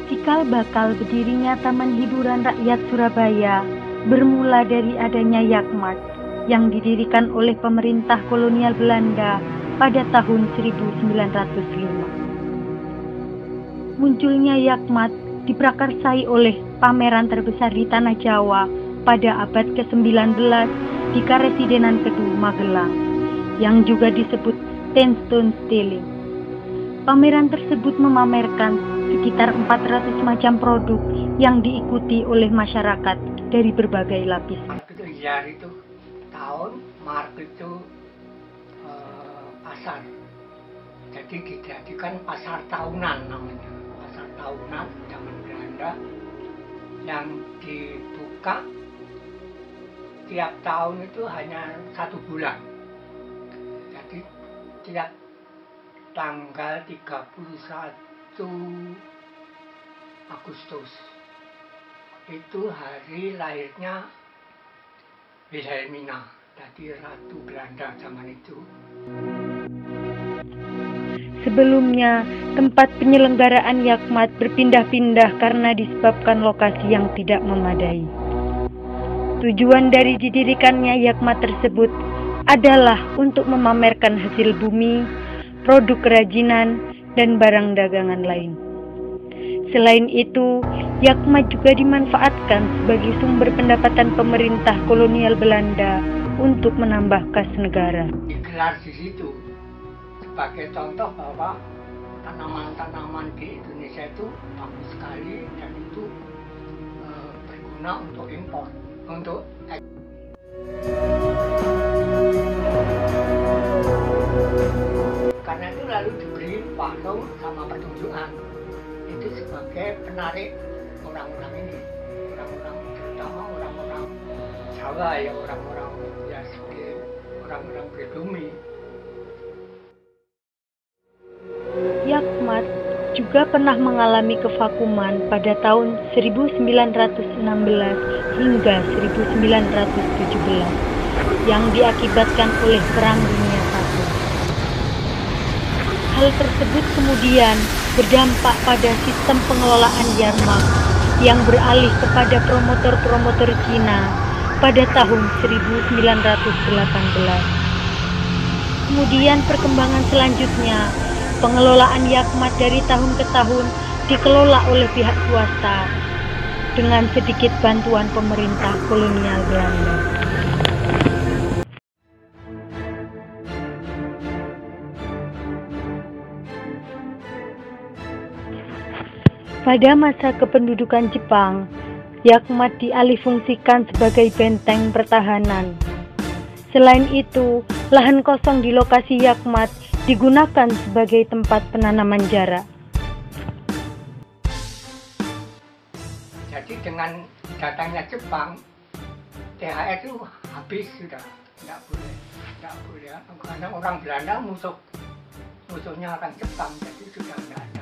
Cikal bakal berdirinya Taman Hiburan Rakyat Surabaya bermula dari adanya Yakmat yang didirikan oleh pemerintah kolonial Belanda pada tahun 1905. Munculnya Yakmat diprakarsai oleh pameran terbesar di Tanah Jawa pada abad ke-19 di Karesidenan Kedu, Magelang, yang juga disebut Stone Stealing. Pameran tersebut memamerkan sekitar 400 macam produk yang diikuti oleh masyarakat dari berbagai lapisan. Itu Iyar itu tahun, Maret itu pasar. Jadi dijadikan pasar tahunan namanya. Pasar tahunan zaman Belanda yang dibuka tiap tahun itu hanya 1 bulan. Jadi tiap tanggal 31 Agustus itu hari lahirnya Wilhelmina, jadi Ratu Belanda zaman itu. Sebelumnya, tempat penyelenggaraan Yakmat berpindah-pindah karena disebabkan lokasi yang tidak memadai. Tujuan dari didirikannya Yakmat tersebut adalah untuk memamerkan hasil bumi, produk kerajinan, dan barang dagangan lain. Selain itu, Yakmat juga dimanfaatkan sebagai sumber pendapatan pemerintah kolonial Belanda untuk menambah kas negara. Digelar di situ sebagai contoh bahwa tanaman-tanaman di Indonesia itu bagus sekali dan itu berguna untuk impor, untuk karena itu lalu diberi warung sama pertunjukan itu sebagai penarik orang-orang ini, orang-orang terutama orang-orang Jawa ya, orang-orang ya seperti orang-orang pribumi. Yakmat juga pernah mengalami kevakuman pada tahun 1916 hingga 1917 yang diakibatkan oleh Perang Dunia I. Hal tersebut kemudian berdampak pada sistem pengelolaan Yarmak yang beralih kepada promotor-promotor Cina pada tahun 1918. Kemudian perkembangan selanjutnya, pengelolaan Yakmat dari tahun ke tahun dikelola oleh pihak swasta dengan sedikit bantuan pemerintah kolonial Belanda. Pada masa kependudukan Jepang, Yakmat dialihfungsikan sebagai benteng pertahanan. Selain itu, lahan kosong di lokasi Yakmat digunakan sebagai tempat penanaman jarak. Jadi dengan datangnya Jepang, THR itu habis sudah, tidak boleh, karena orang Belanda musuhnya orang Jepang, jadi sudah tidak ada.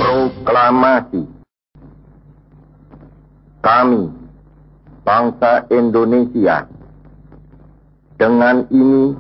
Proklamasi. Kami, bangsa Indonesia, dengan ini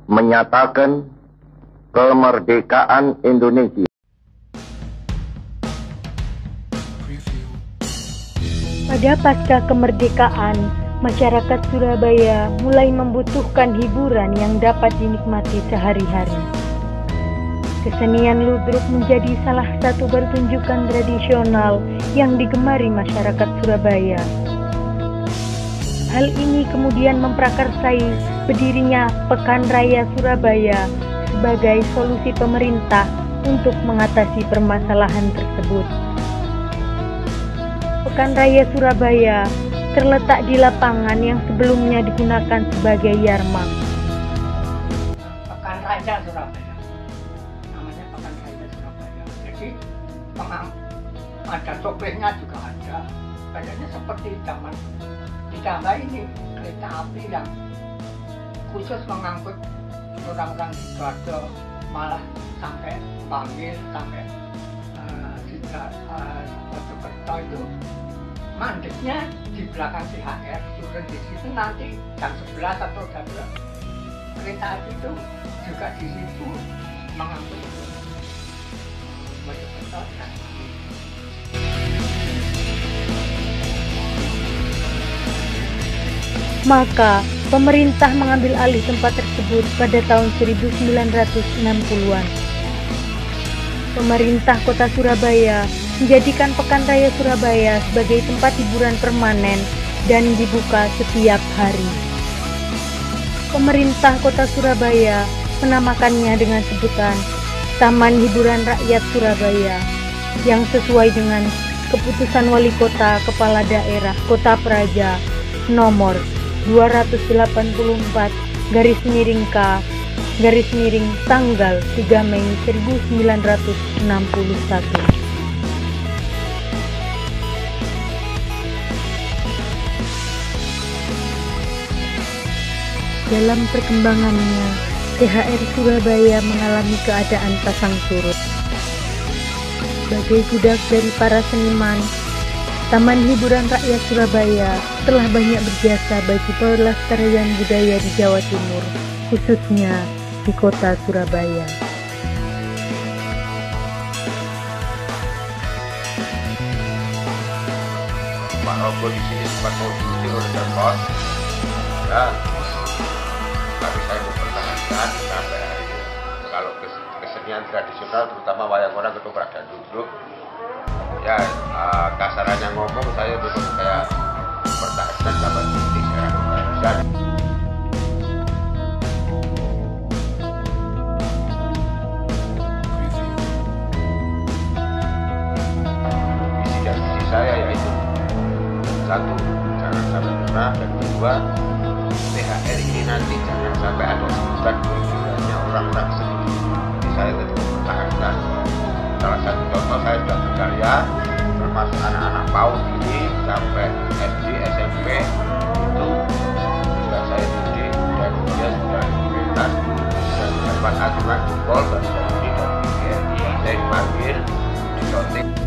menyatakan kemerdekaan Indonesia. Pada pasca kemerdekaan, masyarakat Surabaya mulai membutuhkan hiburan yang dapat dinikmati sehari-hari. Kesenian ludruk menjadi salah satu pertunjukan tradisional yang digemari masyarakat Surabaya. Hal ini kemudian memprakarsai berdirinya Pekan Raya Surabaya sebagai solusi pemerintah untuk mengatasi permasalahan tersebut. Pekan Raya Surabaya terletak di lapangan yang sebelumnya digunakan sebagai Yarmak. Pekan Raya Surabaya. Jadi ada sopirnya juga ada, kayaknya seperti zaman ditambah ini kereta api yang khusus mengangkut orang-orang Sidoarjo malah sampai panggil sampai Mojokerto itu mandeknya di belakang CHR, turun di situ nanti jam 11 atau jam berapa. Kereta api itu juga di situ mengangkut Mojokerto. Maka pemerintah mengambil alih tempat tersebut pada tahun 1960-an. Pemerintah Kota Surabaya menjadikan Pekan Raya Surabaya sebagai tempat hiburan permanen dan dibuka setiap hari. Pemerintah Kota Surabaya menamakannya dengan sebutan Taman Hiburan Rakyat Surabaya yang sesuai dengan Keputusan Wali Kota Kepala Daerah Kota Praja nomor 284/K tanggal 3 Mei 1961. Dalam perkembangannya, CHR Surabaya mengalami keadaan pasang surut. Sebagai budak dari para seniman, Taman Hiburan Rakyat Surabaya telah banyak berjasa bagi pelestarian budaya di Jawa Timur, khususnya di Kota Surabaya. Pak Robo di sini sempat mau diusir oleh Pemkot, ya, tapi saya mempertahankan sampai hari ini. Kalau kesenian tradisional, terutama wayang orang, ketoprak dan duduk, ya kasarannya ngomong saya pertahankan sampai detik sekarang nggak bisa. Visi dan misi saya yaitu satu, jangan sampai punah, dan kedua, THR ini nanti jangan sampai ada sebutan kunjungannya orang-orang seni. Jadi saya tetap mempertahankan. Salah satu contoh, saya sudah berkarya termasuk anak-anak PAUD ini sampai SD, SMP itu sudah saya didik dan dia sudah bebas dan mendapat aturan jempol dan ini dan saya dipanggil di shooting.